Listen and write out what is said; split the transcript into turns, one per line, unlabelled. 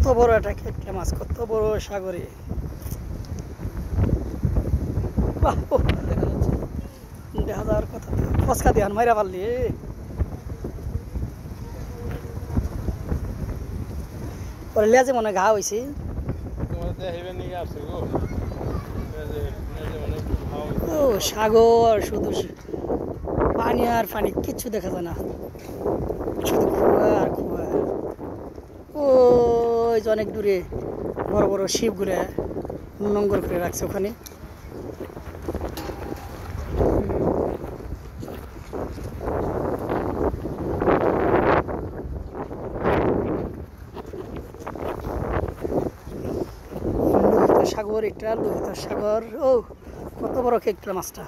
কত বড় একটা খেটকে মাছ, কত বড় সাগরে। বাহ, দেখা যাওয়ার কথা। ফসকা দিয়ে মাইরা পারলি। পরে লেজে মনে ঘা হয়েছে। ও সাগর, শুধু পানি আর পানি, কিচ্ছু দেখা যায় না, শুধু কুয়া আর কুয়া। ওই যে অনেক দূরে বড় বড় শিপগুলো নোংর করে রাখছে ওখানে। লোহিত সাগর, এটা লোহিত সাগর। ও কত বড় খেকটা মাছটা।